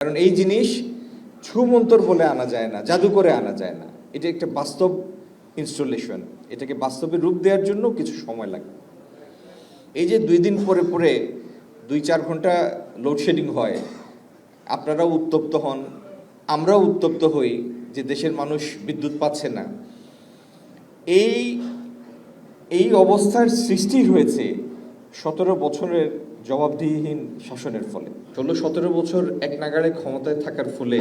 কারণ এই জিনিস ছুমন্তর বলে আনা যায় না, জাদু করে আনা যায় না। এটা একটা বাস্তব ইনস্টলেশন। এটাকে বাস্তবে রূপ দেওয়ার জন্য কিছু সময় লাগে। এই যে 2 দিন পরে পরে 2-4 ঘন্টা লোডশেডিং হয়, আপনারাও উত্তপ্ত হন, আমরাও উত্তপ্ত হই যে দেশের মানুষ বিদ্যুৎ পাচ্ছে না। এই এই অবস্থার সৃষ্টি হয়েছে 17 বছরের জবাবদিহিহীন শাসনের ফলে। 16-17 বছর এক নাগাড়ে ক্ষমতায় থাকার ফলে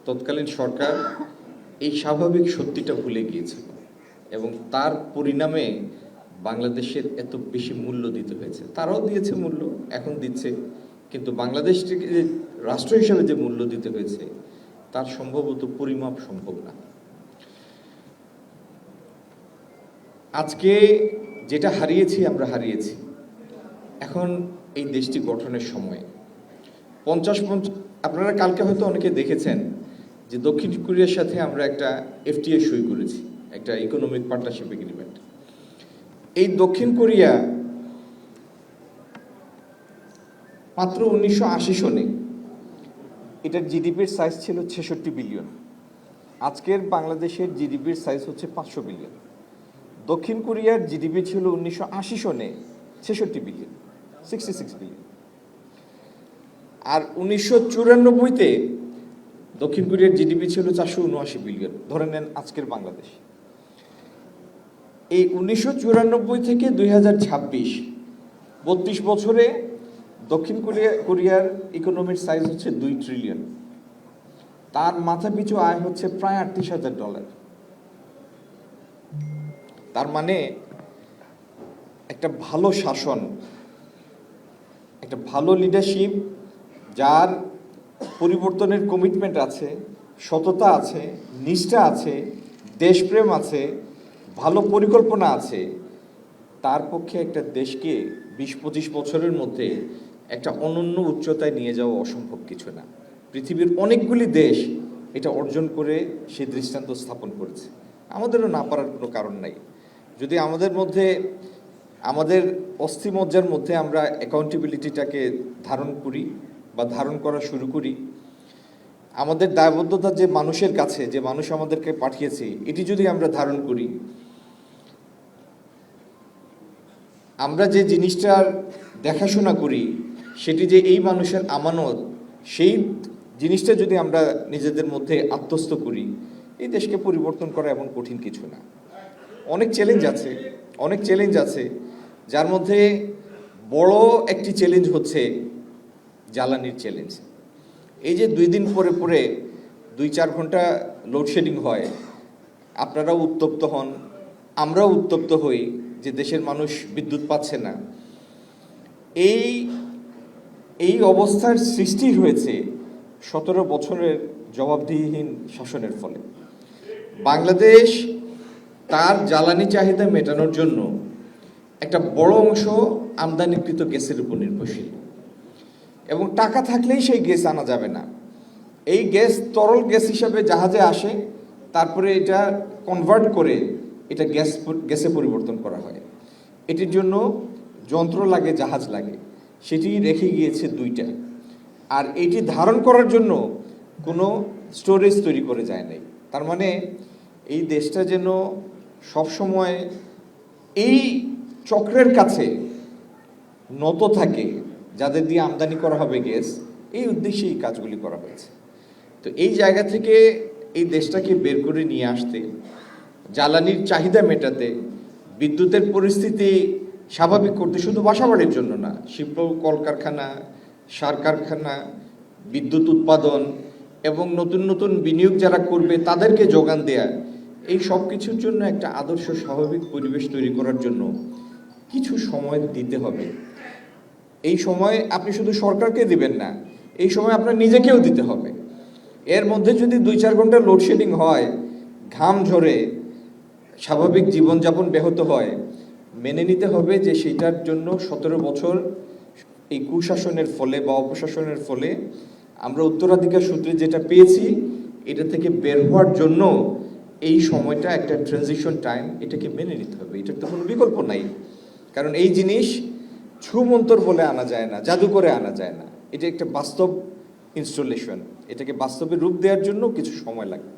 তৎকালীন সরকার এই স্বাভাবিক সত্যিটা ভুলে গিয়েছিল এবং তার পরিণামে বাংলাদেশের এত বেশি মূল্য দিতে হয়েছে। তারাও দিয়েছে মূল্য, এখন দিচ্ছে, কিন্তু বাংলাদেশকে রাষ্ট্র হিসাবে যে মূল্য দিতে হয়েছে তার সম্ভবত পরিমাপ সম্ভব না। আজকে যেটা হারিয়েছি আমরা হারিয়েছি, এখন এই দেশটি গঠনের সময়। 50 আপনারা কালকে হয়তো অনেকে দেখেছেন যে দক্ষিণ কোরিয়ার সাথে আমরা একটা FTA সই করেছি, একটা ইকোনমিক পার্টনারশিপ এগ্রিমেন্ট। এই দক্ষিণ কোরিয়া মাত্র 1980 সনে এটার জিডিপির সাইজ ছিল 66 বিলিয়ন। আজকের বাংলাদেশের জিডিপির সাইজ হচ্ছে 500 বিলিয়ন। দক্ষিণ কোরিয়ার জিডিপি ছিল 1980 সনে 66 বিলিয়ন, 66 বিলিয়ন। আর 1994-তে দক্ষিণ কোরিয়ার জিডিপি ছিল 479 বিলিয়ন। ধরে নেন আজকের বাংলাদেশ। এই 1994 থেকে 2026 32 বছরে দক্ষিণ কোরিয়ার ইকোনমির সাইজ হচ্ছে 2 ট্রিলিয়ন। তার মাথা পিছু আয় হচ্ছে প্রায় $38,000। তার মানে একটা ভালো শাসন, একটা ভালো লিডারশিপ, যার পরিবর্তনের কমিটমেন্ট আছে, সততা আছে, নিষ্ঠা আছে, দেশপ্রেম আছে, ভালো পরিকল্পনা আছে, তার পক্ষে একটা দেশকে 20-25 বছরের মধ্যে একটা অনন্য উচ্চতায় নিয়ে যাওয়া অসম্ভব কিছু না। পৃথিবীর অনেকগুলি দেশ এটা অর্জন করে সে দৃষ্টান্ত স্থাপন করেছে। আমাদেরও না পারার কোনো কারণ নাই। যদি আমাদের মধ্যে, আমাদের অস্থিমজ্জার মধ্যে আমরা অ্যাকাউন্টেবিলিটিটাকে ধারণ করি বা ধারণ করা শুরু করি, আমাদের দায়বদ্ধতা যে মানুষের কাছে, যে মানুষ আমাদেরকে পাঠিয়েছে, এটি যদি আমরা ধারণ করি, আমরা যে জিনিসটার দেখাশোনা করি সেটি যে এই মানুষের আমানত, সেই জিনিসটা যদি আমরা নিজেদের মধ্যে আত্মস্থ করি, এই দেশকে পরিবর্তন করা এমন কঠিন কিছু না। অনেক চ্যালেঞ্জ আছে, যার মধ্যে বড় একটি চ্যালেঞ্জ হচ্ছে জ্বালানির চ্যালেঞ্জ। এই যে 2 দিন পরে পরে 2-4 ঘন্টা লোডশেডিং হয়, আপনারাও উত্তপ্ত হন, আমরাও উত্তপ্ত হই যে দেশের মানুষ বিদ্যুৎ পাচ্ছে না। এই অবস্থার সৃষ্টি হয়েছে 17 বছরের জবাবদিহিহীন শাসনের ফলে। বাংলাদেশ তার জ্বালানি চাহিদা মেটানোর জন্য একটা বড় অংশ আমদানিকৃত গ্যাসের উপর নির্ভরশীল, এবং টাকা থাকলেই সেই গ্যাস আনা যাবে না। এই গ্যাস তরল গ্যাস হিসাবে জাহাজে আসে, তারপরে এটা কনভার্ট করে এটা গ্যাসে পরিবর্তন করা হয়। এটির জন্য যন্ত্র লাগে, জাহাজ লাগে, সেটি রেখে গিয়েছে 2টা। আর এটি ধারণ করার জন্য কোনো স্টোরেজ তৈরি করে যায় নাই। তার মানে এই দেশটা যেন সবসময় এই চক্রের কাছে নত থাকে, যাদের দিয়ে আমদানি করা হবে গ্যাস, এই উদ্দেশ্যে এই কাজগুলি করা হয়েছে। তো এই জায়গা থেকে এই দেশটাকে বের করে নিয়ে আসতে, জ্বালানির চাহিদা মেটাতে, বিদ্যুতের পরিস্থিতি স্বাভাবিক করতে, শুধু বাসাবাড়ির জন্য না, শিল্প কলকারখানা, সার কারখানা, বিদ্যুৎ উৎপাদন এবং নতুন নতুন বিনিয়োগ যারা করবে তাদেরকে যোগান দেয়া, এই সব কিছুর জন্য একটা আদর্শ স্বাভাবিক পরিবেশ তৈরি করার জন্য কিছু সময় দিতে হবে। এই সময় আপনি শুধু সরকারকে দিবেন না, এই সময় আপনার নিজেকেও দিতে হবে। এর মধ্যে যদি 2-4 ঘন্টা লোডশেডিং হয়, ঘাম ঝরে, স্বাভাবিক জীবনযাপন ব্যাহত হয়, মেনে নিতে হবে যে সেইটার জন্য 17 বছর এই কুশাসনের ফলে বা অপশাসনের ফলে আমরা উত্তরাধিকার সূত্রে যেটা পেয়েছি, এটা থেকে বের হওয়ার জন্য এই সময়টা একটা ট্রানজিশন টাইম, এটাকে মেনে নিতে হবে। এটার তো কোনো বিকল্প নাই। কারণ এই জিনিস ছুমন্তর বলে আনা যায় না, জাদু করে আনা যায় না। এটা একটা বাস্তব ইনস্টলেশন, এটাকে বাস্তবে রূপ দেওয়ার জন্য কিছু সময় লাগে।